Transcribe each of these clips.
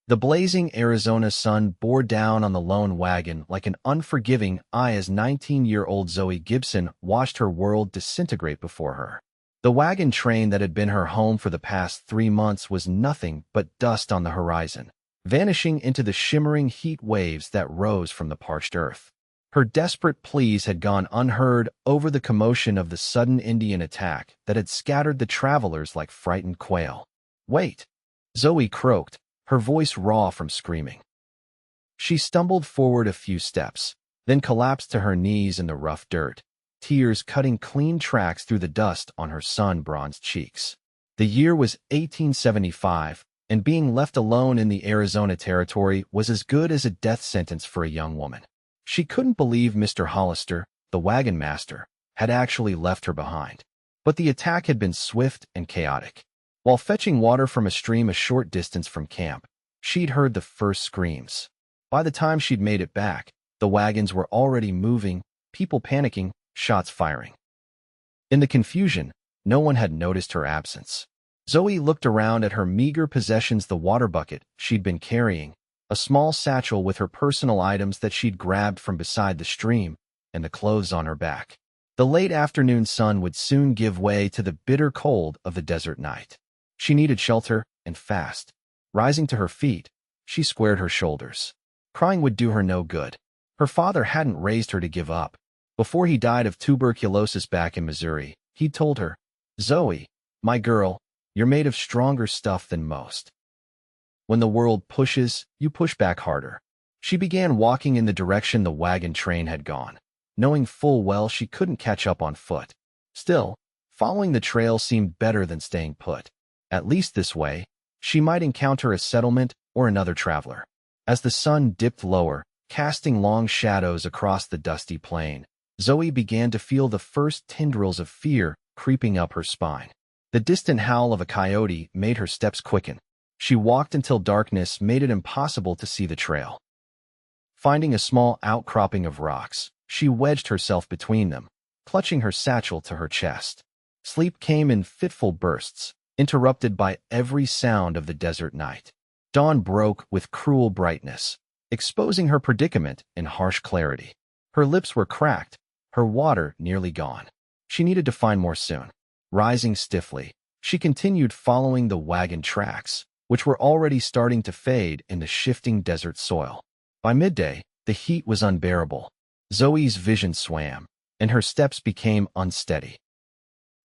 The blazing Arizona sun bore down on the lone wagon like an unforgiving eye as 19-year-old Zoe Gibson watched her world disintegrate before her. The wagon train that had been her home for the past 3 months was nothing but dust on the horizon, vanishing into the shimmering heat waves that rose from the parched earth. Her desperate pleas had gone unheard over the commotion of the sudden Indian attack that had scattered the travelers like frightened quail. "Wait!" Zoe croaked, her voice raw from screaming. She stumbled forward a few steps, then collapsed to her knees in the rough dirt, tears cutting clean tracks through the dust on her sun-bronzed cheeks. The year was 1875, and being left alone in the Arizona Territory was as good as a death sentence for a young woman. She couldn't believe Mr. Hollister, the wagon master, had actually left her behind. But the attack had been swift and chaotic. While fetching water from a stream a short distance from camp, she'd heard the first screams. By the time she'd made it back, the wagons were already moving, people panicking, shots firing. In the confusion, no one had noticed her absence. Zoe looked around at her meager possessions: the water bucket she'd been carrying, a small satchel with her personal items that she'd grabbed from beside the stream, and the clothes on her back. The late afternoon sun would soon give way to the bitter cold of the desert night. She needed shelter, and fast. Rising to her feet, she squared her shoulders. Crying would do her no good. Her father hadn't raised her to give up. Before he died of tuberculosis back in Missouri, he'd told her, "Zoe, my girl, you're made of stronger stuff than most. When the world pushes, you push back harder." She began walking in the direction the wagon train had gone, knowing full well she couldn't catch up on foot. Still, following the trail seemed better than staying put. At least this way, she might encounter a settlement or another traveler. As the sun dipped lower, casting long shadows across the dusty plain, Zoe began to feel the first tendrils of fear creeping up her spine. The distant howl of a coyote made her steps quicken. She walked until darkness made it impossible to see the trail. Finding a small outcropping of rocks, she wedged herself between them, clutching her satchel to her chest. Sleep came in fitful bursts, interrupted by every sound of the desert night. Dawn broke with cruel brightness, exposing her predicament in harsh clarity. Her lips were cracked, her water nearly gone. She needed to find more soon. Rising stiffly, she continued following the wagon tracks, which were already starting to fade in the shifting desert soil. By midday, the heat was unbearable. Zoe's vision swam, and her steps became unsteady.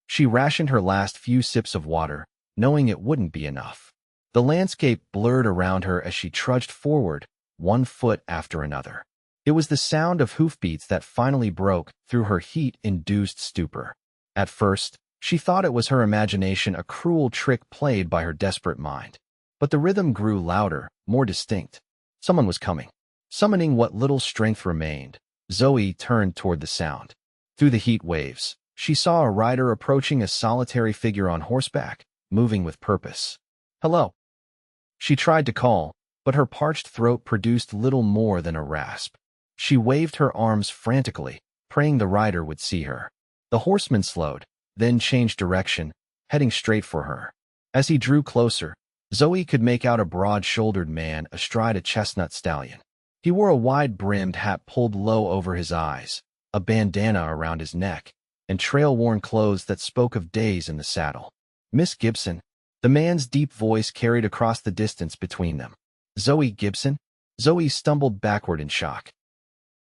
She rationed her last few sips of water, knowing it wouldn't be enough. The landscape blurred around her as she trudged forward, one foot after another. It was the sound of hoofbeats that finally broke through her heat-induced stupor. At first, she thought it was her imagination, a cruel trick played by her desperate mind. But the rhythm grew louder, more distinct. Someone was coming. Summoning what little strength remained, Zoe turned toward the sound. Through the heat waves, she saw a rider approaching, a solitary figure on horseback, moving with purpose. "Hello." She tried to call, but her parched throat produced little more than a rasp. She waved her arms frantically, praying the rider would see her. The horseman slowed, then changed direction, heading straight for her. As he drew closer, Zoe could make out a broad-shouldered man astride a chestnut stallion. He wore a wide-brimmed hat pulled low over his eyes, a bandana around his neck, and trail-worn clothes that spoke of days in the saddle. "Miss Gibson," the man's deep voice carried across the distance between them. "Zoe Gibson?" Zoe stumbled backward in shock.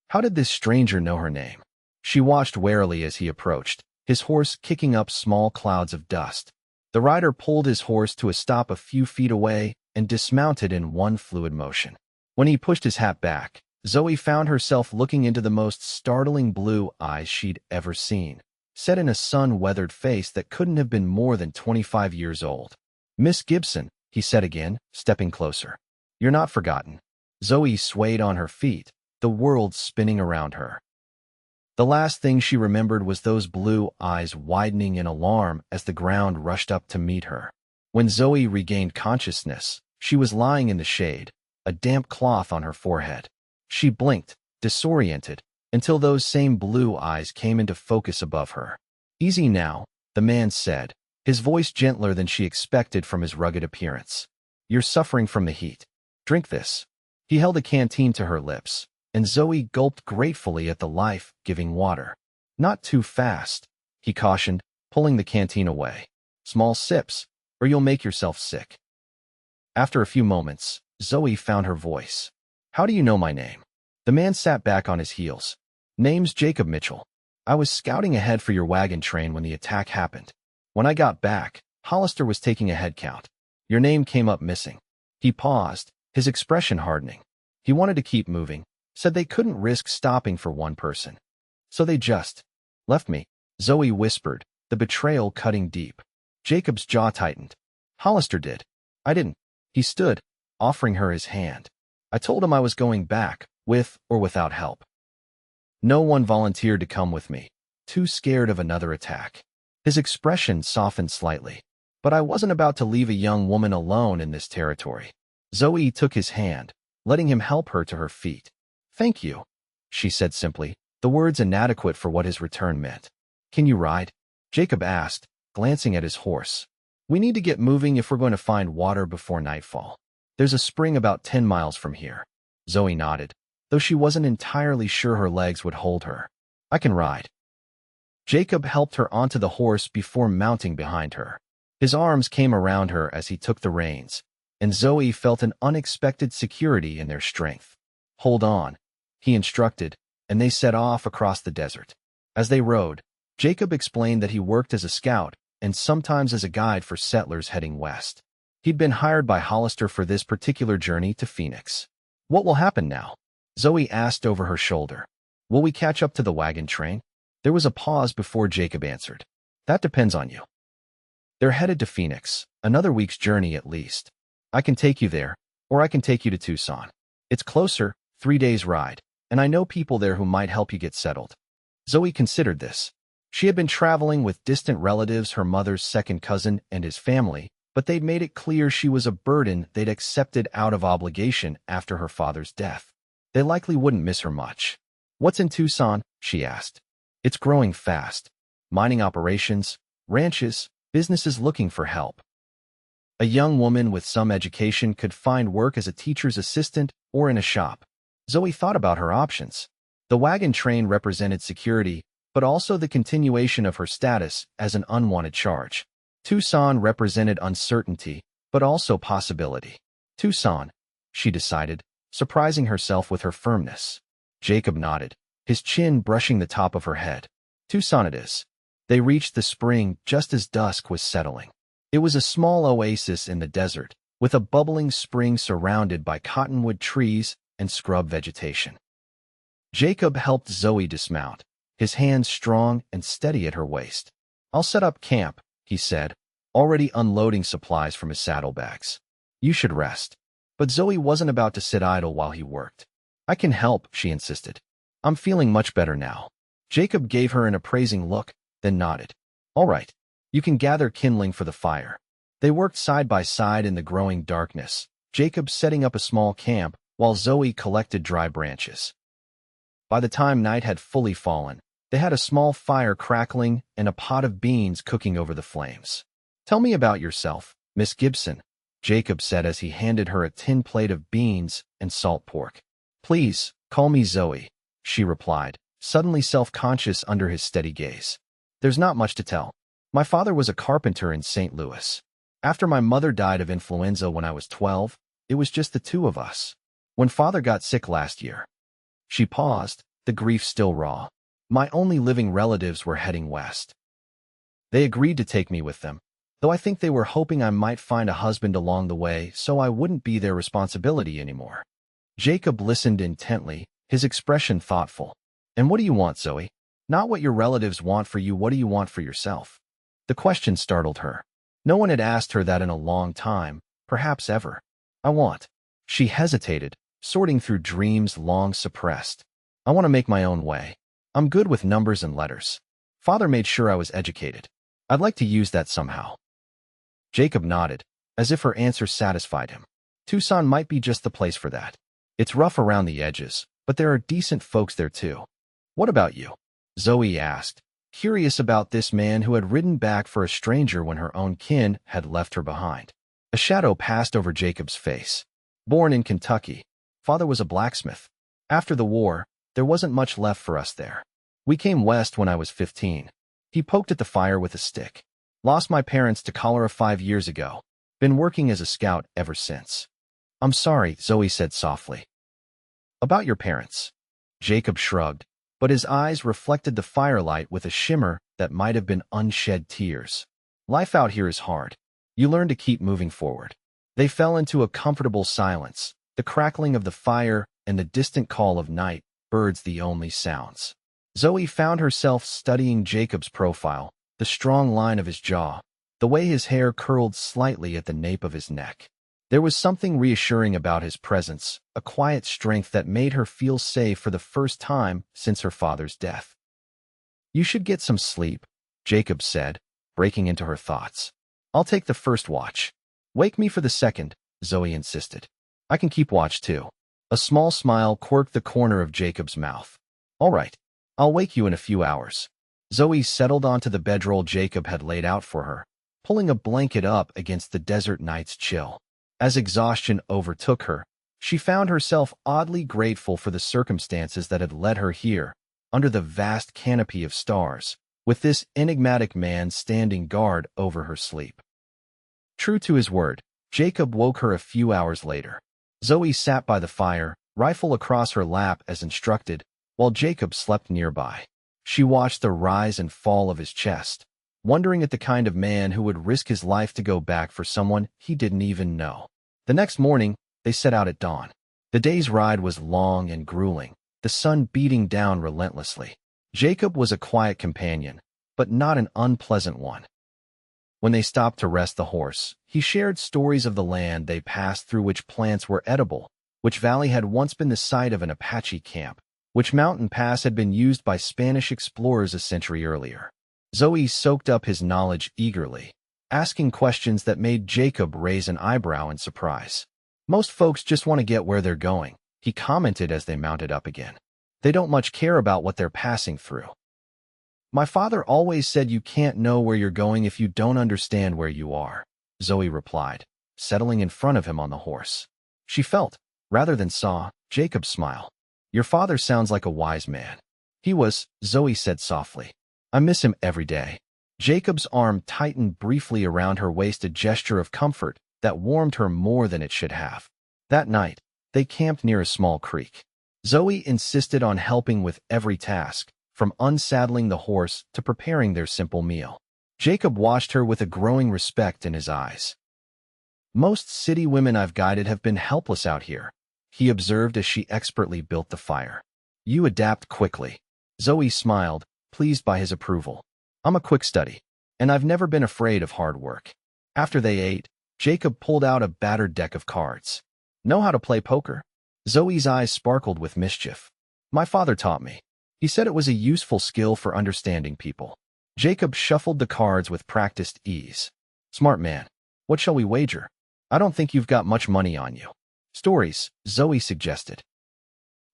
How did this stranger know her name? She watched warily as he approached, his horse kicking up small clouds of dust. The rider pulled his horse to a stop a few feet away and dismounted in one fluid motion. When he pushed his hat back, Zoe found herself looking into the most startling blue eyes she'd ever seen, set in a sun-weathered face that couldn't have been more than 25 years old. "Miss Gibson," he said again, stepping closer. "You're not forgotten." Zoe swayed on her feet, the world spinning around her. The last thing she remembered was those blue eyes widening in alarm as the ground rushed up to meet her. When Zoe regained consciousness, she was lying in the shade, a damp cloth on her forehead. She blinked, disoriented, until those same blue eyes came into focus above her. "Easy now," the man said, his voice gentler than she expected from his rugged appearance. "You're suffering from the heat." Drink this. He held a canteen to her lips, and Zoe gulped gratefully at the life-giving water. Not too fast, he cautioned, pulling the canteen away. Small sips, or you'll make yourself sick. After a few moments, Zoe found her voice. How do you know my name? The man sat back on his heels. Name's Jacob Mitchell. I was scouting ahead for your wagon train when the attack happened. When I got back, Hollister was taking a head count. Your name came up missing. He paused, his expression hardening. He wanted to keep moving, said they couldn't risk stopping for one person. So they just left me, Zoe whispered, the betrayal cutting deep. Jacob's jaw tightened. Hollister did. I didn't. He stood, offering her his hand. I told him I was going back, with or without help. No one volunteered to come with me, too scared of another attack. His expression softened slightly. But I wasn't about to leave a young woman alone in this territory. Zoe took his hand, letting him help her to her feet. Thank you, she said simply, the words inadequate for what his return meant. Can you ride? Jacob asked, glancing at his horse. We need to get moving if we're going to find water before nightfall. There's a spring about 10 miles from here. Zoe nodded, though she wasn't entirely sure her legs would hold her. I can ride. Jacob helped her onto the horse before mounting behind her. His arms came around her as he took the reins, and Zoe felt an unexpected security in their strength. Hold on, he instructed, and they set off across the desert. As they rode, Jacob explained that he worked as a scout and sometimes as a guide for settlers heading west. He'd been hired by Hollister for this particular journey to Phoenix. What will happen now? Zoe asked over her shoulder. Will we catch up to the wagon train? There was a pause before Jacob answered. That depends on you. They're headed to Phoenix, another week's journey at least. I can take you there, or I can take you to Tucson. It's closer, 3 days' ride, and I know people there who might help you get settled. Zoe considered this. She had been traveling with distant relatives, her mother's second cousin and his family, but they'd made it clear she was a burden they'd accepted out of obligation after her father's death. They likely wouldn't miss her much. What's in Tucson? She asked. It's growing fast. Mining operations, ranches, businesses looking for help. A young woman with some education could find work as a teacher's assistant or in a shop. Zoe thought about her options. The wagon train represented security, but also the continuation of her status as an unwanted charge. Tucson represented uncertainty, but also possibility. Tucson, she decided, surprising herself with her firmness. Jacob nodded, his chin brushing the top of her head. Tucson it is. They reached the spring just as dusk was settling. It was a small oasis in the desert, with a bubbling spring surrounded by cottonwood trees and scrub vegetation. Jacob helped Zoe dismount, his hands strong and steady at her waist. I'll set up camp, he said, already unloading supplies from his saddlebags. You should rest. But Zoe wasn't about to sit idle while he worked. I can help, she insisted. I'm feeling much better now. Jacob gave her an appraising look, then nodded. All right, you can gather kindling for the fire. They worked side by side in the growing darkness, Jacob setting up a small camp while Zoe collected dry branches. By the time night had fully fallen, they had a small fire crackling and a pot of beans cooking over the flames. Tell me about yourself, Miss Gibson, Jacob said as he handed her a tin plate of beans and salt pork. Please, call me Zoe, she replied, suddenly self-conscious under his steady gaze. There's not much to tell. My father was a carpenter in St. Louis. After my mother died of influenza when I was 12, it was just the two of us. When father got sick last year. She paused, the grief still raw. My only living relatives were heading west. They agreed to take me with them, though I think they were hoping I might find a husband along the way so I wouldn't be their responsibility anymore. Jacob listened intently, his expression thoughtful. And what do you want, Zoe? Not what your relatives want for you, what do you want for yourself? The question startled her. No one had asked her that in a long time, perhaps ever. I want. She hesitated, sorting through dreams long suppressed. I want to make my own way. I'm good with numbers and letters. Father made sure I was educated. I'd like to use that somehow. Jacob nodded, as if her answer satisfied him. Tucson might be just the place for that. It's rough around the edges, but there are decent folks there too. What about you? Zoe asked, curious about this man who had ridden back for a stranger when her own kin had left her behind. A shadow passed over Jacob's face. Born in Kentucky. Father was a blacksmith. After the war, there wasn't much left for us there. We came west when I was 15. He poked at the fire with a stick. Lost my parents to cholera 5 years ago. Been working as a scout ever since. I'm sorry, Zoe said softly. About your parents. Jacob shrugged, but his eyes reflected the firelight with a shimmer that might have been unshed tears. Life out here is hard. You learn to keep moving forward. They fell into a comfortable silence, the crackling of the fire and the distant call of night, birds the only sounds. Zoe found herself studying Jacob's profile, the strong line of his jaw, the way his hair curled slightly at the nape of his neck. There was something reassuring about his presence, a quiet strength that made her feel safe for the first time since her father's death. You should get some sleep, Jacob said, breaking into her thoughts. I'll take the first watch. Wake me for the second, Zoe insisted. I can keep watch too. A small smile quirked the corner of Jacob's mouth. All right, I'll wake you in a few hours. Zoe settled onto the bedroll Jacob had laid out for her, pulling a blanket up against the desert night's chill. As exhaustion overtook her, she found herself oddly grateful for the circumstances that had led her here, under the vast canopy of stars, with this enigmatic man standing guard over her sleep. True to his word, Jacob woke her a few hours later. Zoe sat by the fire, rifle across her lap as instructed, while Jacob slept nearby. She watched the rise and fall of his chest, wondering at the kind of man who would risk his life to go back for someone he didn't even know. The next morning, they set out at dawn. The day's ride was long and grueling, the sun beating down relentlessly. Jacob was a quiet companion, but not an unpleasant one. When they stopped to rest the horse, he shared stories of the land they passed through, which plants were edible, which valley had once been the site of an Apache camp, which mountain pass had been used by Spanish explorers a century earlier. Zoe soaked up his knowledge eagerly, asking questions that made Jacob raise an eyebrow in surprise. Most folks just want to get where they're going, he commented as they mounted up again. They don't much care about what they're passing through. My father always said you can't know where you're going if you don't understand where you are, Zoe replied, settling in front of him on the horse. She felt, rather than saw, Jacob's smile. Your father sounds like a wise man. He was, Zoe said softly. I miss him every day. Jacob's arm tightened briefly around her waist, a gesture of comfort that warmed her more than it should have. That night, they camped near a small creek. Zoe insisted on helping with every task, from unsaddling the horse to preparing their simple meal. Jacob watched her with a growing respect in his eyes. Most city women I've guided have been helpless out here, he observed as she expertly built the fire. You adapt quickly. Zoe smiled, pleased by his approval. I'm a quick study, and I've never been afraid of hard work. After they ate, Jacob pulled out a battered deck of cards. Know how to play poker? Zoe's eyes sparkled with mischief. My father taught me. He said it was a useful skill for understanding people. Jacob shuffled the cards with practiced ease. Smart man. What shall we wager? I don't think you've got much money on you. Stories, Zoe suggested.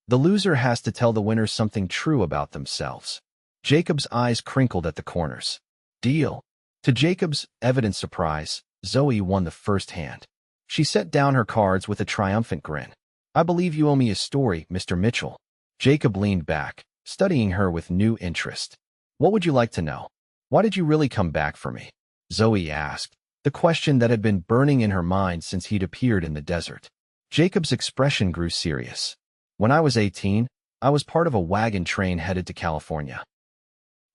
The loser has to tell the winner something true about themselves. Jacob's eyes crinkled at the corners. Deal. To Jacob's evident surprise, Zoe won the first hand. She set down her cards with a triumphant grin. I believe you owe me a story, Mr. Mitchell. Jacob leaned back, studying her with new interest. What would you like to know? Why did you really come back for me? Zoe asked, the question that had been burning in her mind since he'd appeared in the desert. Jacob's expression grew serious. When I was 18, I was part of a wagon train headed to California.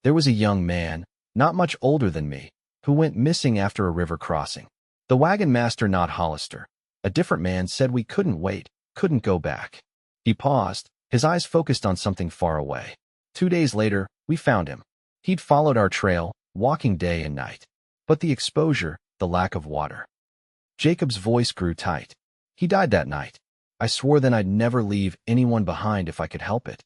There was a young man, not much older than me, who went missing after a river crossing. The wagon master, not Hollister, a different man, said we couldn't wait, couldn't go back. He paused, his eyes focused on something far away. 2 days later, we found him. He'd followed our trail, walking day and night. But the exposure, the lack of water. Jacob's voice grew tight. He died that night. I swore then I'd never leave anyone behind if I could help it.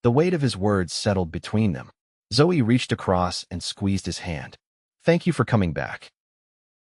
The weight of his words settled between them. Zoe reached across and squeezed his hand. Thank you for coming back.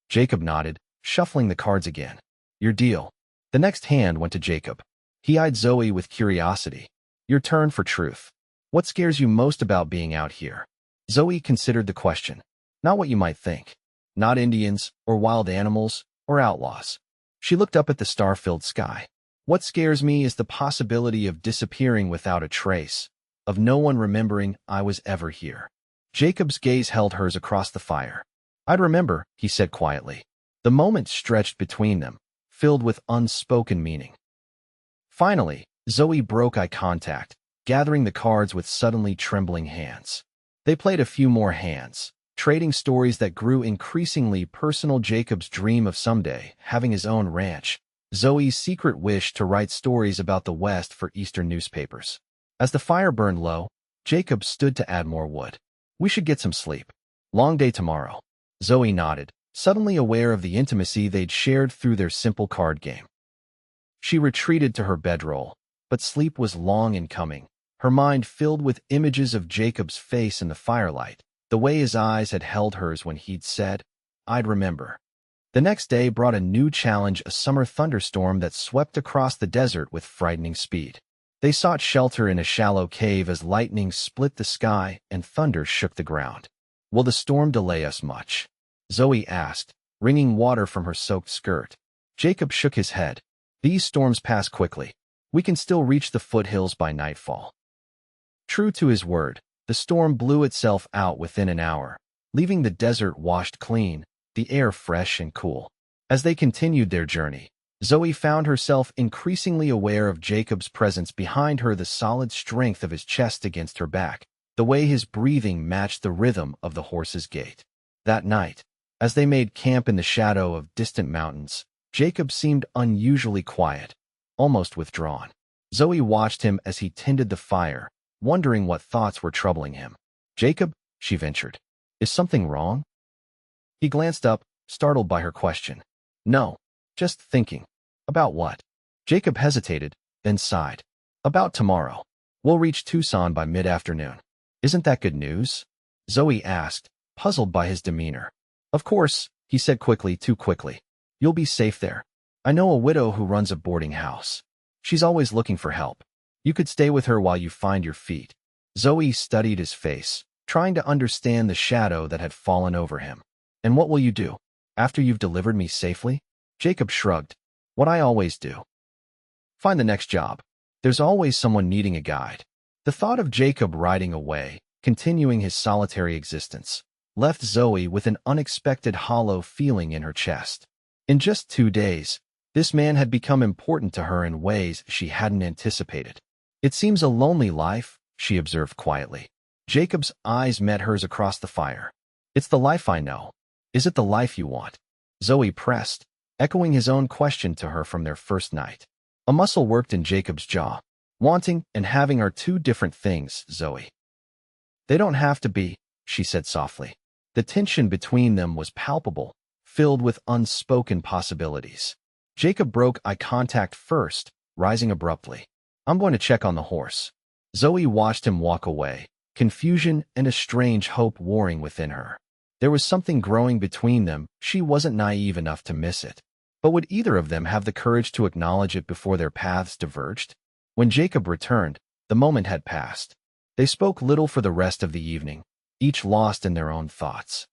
Jacob nodded, shuffling the cards again. Your deal. The next hand went to Jacob. He eyed Zoe with curiosity. Your turn for truth. What scares you most about being out here? Zoe considered the question. Not what you might think. Not Indians, or wild animals, or outlaws. She looked up at the star-filled sky. What scares me is the possibility of disappearing without a trace, of no one remembering I was ever here. Jacob's gaze held hers across the fire. I'd remember, he said quietly. The moment stretched between them, filled with unspoken meaning. Finally, Zoe broke eye contact, gathering the cards with suddenly trembling hands. They played a few more hands, trading stories that grew increasingly personal. Jacob's dream of someday having his own ranch, Zoe's secret wish to write stories about the West for Eastern newspapers. As the fire burned low, Jacob stood to add more wood. We should get some sleep. Long day tomorrow. Zoe nodded, suddenly aware of the intimacy they'd shared through their simple card game. She retreated to her bedroll, but sleep was long in coming, her mind filled with images of Jacob's face in the firelight, the way his eyes had held hers when he'd said, I'd remember. The next day brought a new challenge, a summer thunderstorm that swept across the desert with frightening speed. They sought shelter in a shallow cave as lightning split the sky and thunder shook the ground. Will the storm delay us much? Zoe asked, wringing water from her soaked skirt. Jacob shook his head. These storms pass quickly. We can still reach the foothills by nightfall. True to his word, the storm blew itself out within an hour, leaving the desert washed clean, the air fresh and cool. As they continued their journey, Zoe found herself increasingly aware of Jacob's presence behind her, the solid strength of his chest against her back, the way his breathing matched the rhythm of the horse's gait. That night, as they made camp in the shadow of distant mountains, Jacob seemed unusually quiet, almost withdrawn. Zoe watched him as he tended the fire, wondering what thoughts were troubling him. Jacob, she ventured, is something wrong? He glanced up, startled by her question. No, just thinking. About what? Jacob hesitated, then sighed. About tomorrow. We'll reach Tucson by mid-afternoon. Isn't that good news? Zoe asked, puzzled by his demeanor. Of course, he said quickly, too quickly. You'll be safe there. I know a widow who runs a boarding house. She's always looking for help. You could stay with her while you find your feet. Zoe studied his face, trying to understand the shadow that had fallen over him. And what will you do? After you've delivered me safely? Jacob shrugged. What I always do. Find the next job. There's always someone needing a guide. The thought of Jacob riding away, continuing his solitary existence, left Zoe with an unexpected hollow feeling in her chest. In just 2 days, this man had become important to her in ways she hadn't anticipated. It seems a lonely life, she observed quietly. Jacob's eyes met hers across the fire. It's the life I know. Is it the life you want? Zoe pressed, echoing his own question to her from their first night. A muscle worked in Jacob's jaw. Wanting and having are two different things, Zoe. They don't have to be, she said softly. The tension between them was palpable, filled with unspoken possibilities. Jacob broke eye contact first, rising abruptly. I'm going to check on the horse. Zoe watched him walk away, confusion and a strange hope warring within her. There was something growing between them, she wasn't naive enough to miss it. But would either of them have the courage to acknowledge it before their paths diverged? When Jacob returned, the moment had passed. They spoke little for the rest of the evening, each lost in their own thoughts.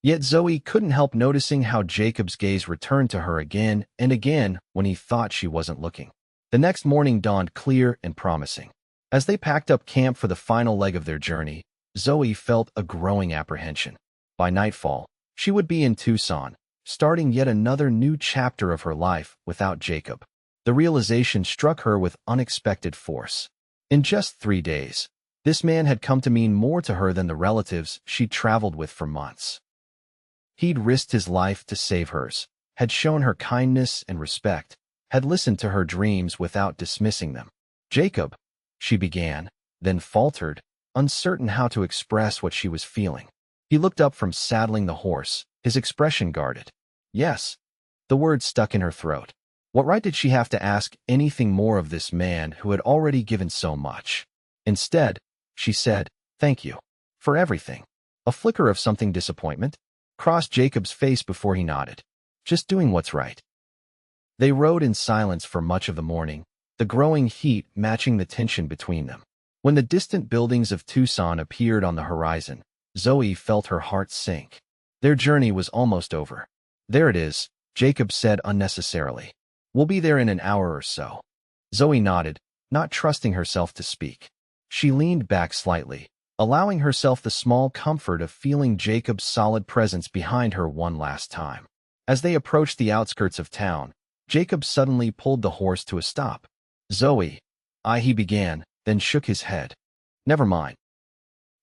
Yet Zoe couldn't help noticing how Jacob's gaze returned to her again and again when he thought she wasn't looking. The next morning dawned clear and promising. As they packed up camp for the final leg of their journey, Zoe felt a growing apprehension. By nightfall, she would be in Tucson, starting yet another new chapter of her life without Jacob. The realization struck her with unexpected force. In just 3 days, this man had come to mean more to her than the relatives she'd traveled with for months. He'd risked his life to save hers, had shown her kindness and respect, had listened to her dreams without dismissing them. Jacob, she began, then faltered, uncertain how to express what she was feeling. He looked up from saddling the horse, his expression guarded. Yes. The word stuck in her throat. What right did she have to ask anything more of this man who had already given so much? Instead, she said, thank you. For everything. A flicker of something disappointment crossed Jacob's face before he nodded. Just doing what's right. They rode in silence for much of the morning, the growing heat matching the tension between them. When the distant buildings of Tucson appeared on the horizon, Zoe felt her heart sink. Their journey was almost over. There it is, Jacob said unnecessarily. We'll be there in an hour or so. Zoe nodded, not trusting herself to speak. She leaned back slightly, allowing herself the small comfort of feeling Jacob's solid presence behind her one last time. As they approached the outskirts of town, Jacob suddenly pulled the horse to a stop. Zoe, he began, then shook his head. Never mind.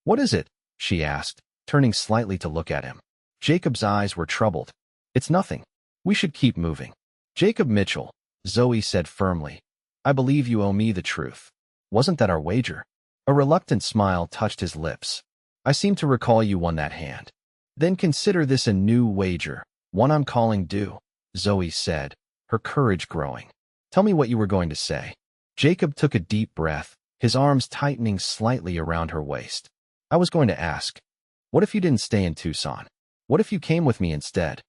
What is it? She asked, turning slightly to look at him. Jacob's eyes were troubled. It's nothing. We should keep moving. Jacob Mitchell, Zoe said firmly. I believe you owe me the truth. Wasn't that our wager? A reluctant smile touched his lips. I seem to recall you won that hand. Then consider this a new wager, one I'm calling due, Zoe said, her courage growing. Tell me what you were going to say. Jacob took a deep breath, his arms tightening slightly around her waist. I was going to ask, what if you didn't stay in Tucson? What if you came with me instead?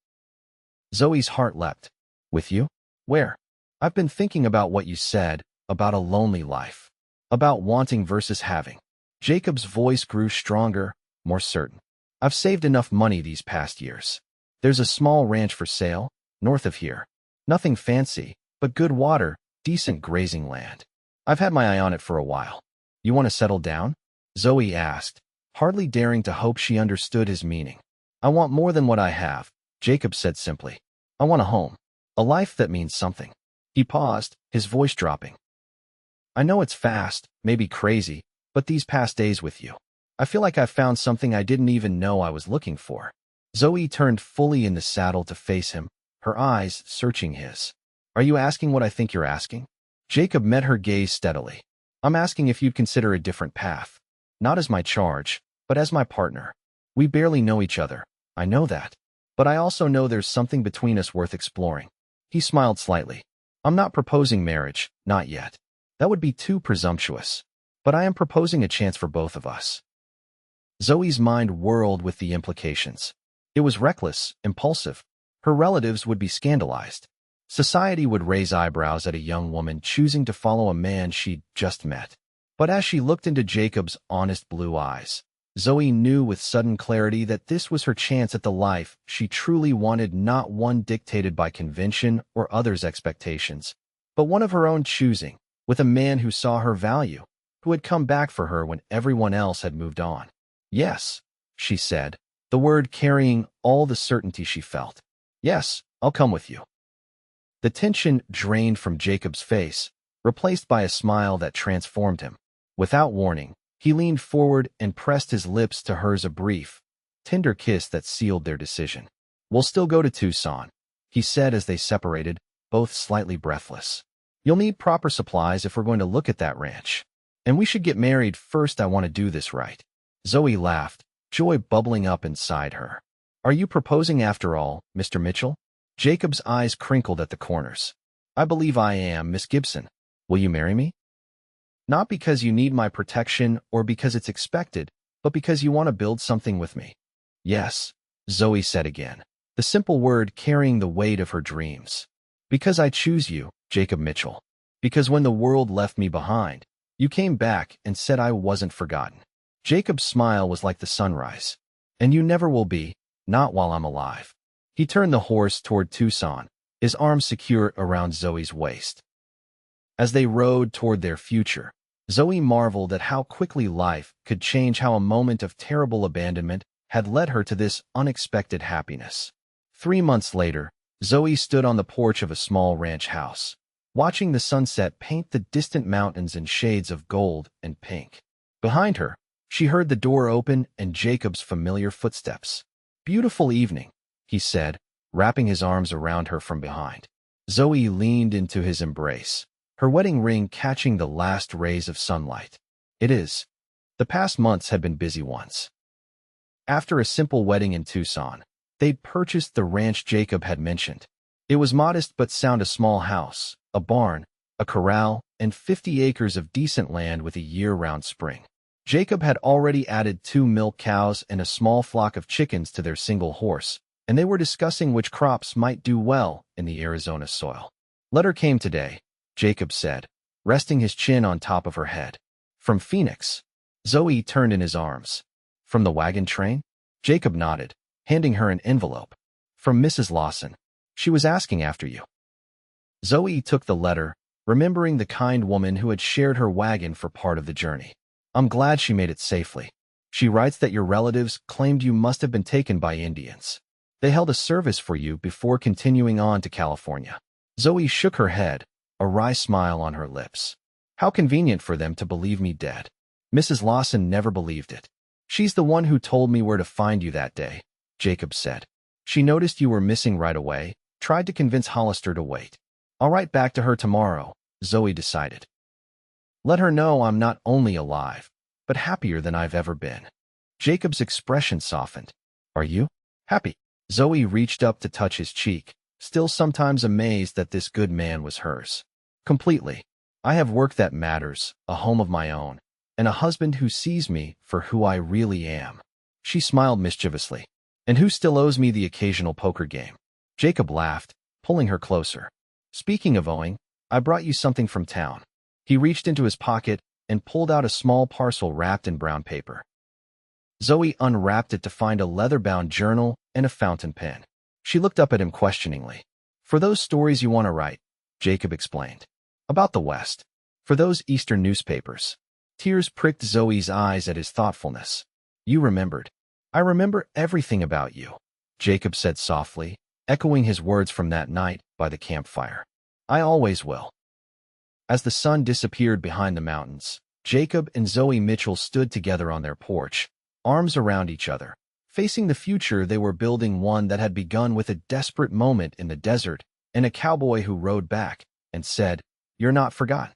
Zoe's heart leapt. With you? Where? I've been thinking about what you said, about a lonely life. About wanting versus having. Jacob's voice grew stronger, more certain. I've saved enough money these past years. There's a small ranch for sale, north of here. Nothing fancy, but good water, decent grazing land. I've had my eye on it for a while. You want to settle down? Zoe asked, hardly daring to hope she understood his meaning. I want more than what I have, Jacob said simply. I want a home. A life that means something. He paused, his voice dropping. I know it's fast, maybe crazy, but these past days with you, I feel like I've found something I didn't even know I was looking for. Zoe turned fully in the saddle to face him, her eyes searching his. Are you asking what I think you're asking? Jacob met her gaze steadily. I'm asking if you'd consider a different path. Not as my charge, but as my partner. We barely know each other, I know that. But I also know there's something between us worth exploring. He smiled slightly. I'm not proposing marriage, not yet. That would be too presumptuous. But I am proposing a chance for both of us. Zoe's mind whirled with the implications. It was reckless, impulsive. Her relatives would be scandalized. Society would raise eyebrows at a young woman choosing to follow a man she'd just met. But as she looked into Jacob's honest blue eyes, Zoe knew with sudden clarity that this was her chance at the life she truly wanted, not one dictated by convention or others' expectations, but one of her own choosing, with a man who saw her value, who had come back for her when everyone else had moved on. Yes, she said, the word carrying all the certainty she felt. Yes, I'll come with you. The tension drained from Jacob's face, replaced by a smile that transformed him. Without warning, he leaned forward and pressed his lips to hers, a brief, tender kiss that sealed their decision. We'll still go to Tucson, he said as they separated, both slightly breathless. You'll need proper supplies if we're going to look at that ranch. And we should get married first. I want to do this right. Zoe laughed, joy bubbling up inside her. Are you proposing after all, Mr. Mitchell? Jacob's eyes crinkled at the corners. I believe I am, Miss Gibson. Will you marry me? Not because you need my protection or because it's expected, but because you want to build something with me. Yes, Zoe said again, the simple word carrying the weight of her dreams. Because I choose you, Jacob Mitchell. Because when the world left me behind, you came back and said I wasn't forgotten. Jacob's smile was like the sunrise. And you never will be, not while I'm alive. He turned the horse toward Tucson, his arms secure around Zoe's waist. As they rode toward their future, Zoe marveled at how quickly life could change, how a moment of terrible abandonment had led her to this unexpected happiness. 3 months later, Zoe stood on the porch of a small ranch house, watching the sunset paint the distant mountains in shades of gold and pink. Behind her, she heard the door open and Jacob's familiar footsteps. Beautiful evening, he said, wrapping his arms around her from behind. Zoe leaned into his embrace, her wedding ring catching the last rays of sunlight. It is. The past months had been busy ones. After a simple wedding in Tucson, they'd purchased the ranch Jacob had mentioned. It was modest but sound, a small house, a barn, a corral, and 50 acres of decent land with a year-round spring. Jacob had already added 2 milk cows and a small flock of chickens to their single horse, and they were discussing which crops might do well in the Arizona soil. Letter came today, Jacob said, resting his chin on top of her head. From Phoenix. Zoe turned in his arms. From the wagon train? Jacob nodded, handing her an envelope. From Mrs. Lawson. She was asking after you. Zoe took the letter, remembering the kind woman who had shared her wagon for part of the journey. I'm glad she made it safely. She writes that your relatives claimed you must have been taken by Indians. They held a service for you before continuing on to California. Zoe shook her head, a wry smile on her lips. How convenient for them to believe me dead. Mrs. Lawson never believed it. She's the one who told me where to find you that day, Jacob said. She noticed you were missing right away, tried to convince Hollister to wait. I'll write back to her tomorrow, Zoe decided. Let her know I'm not only alive, but happier than I've ever been. Jacob's expression softened. Are you happy? Zoe reached up to touch his cheek, still sometimes amazed that this good man was hers. Completely. I have work that matters, a home of my own, and a husband who sees me for who I really am. She smiled mischievously. And who still owes me the occasional poker game? Jacob laughed, pulling her closer. Speaking of owing, I brought you something from town. He reached into his pocket and pulled out a small parcel wrapped in brown paper. Zoe unwrapped it to find a leather-bound journal and a fountain pen. She looked up at him questioningly. For those stories you want to write, Jacob explained. About the West. For those Eastern newspapers. Tears pricked Zoe's eyes at his thoughtfulness. You remembered. I remember everything about you, Jacob said softly, echoing his words from that night by the campfire. I always will. As the sun disappeared behind the mountains, Jacob and Zoe Mitchell stood together on their porch, arms around each other, facing the future they were building, one that had begun with a desperate moment in the desert and a cowboy who rode back and said, You're not forgotten.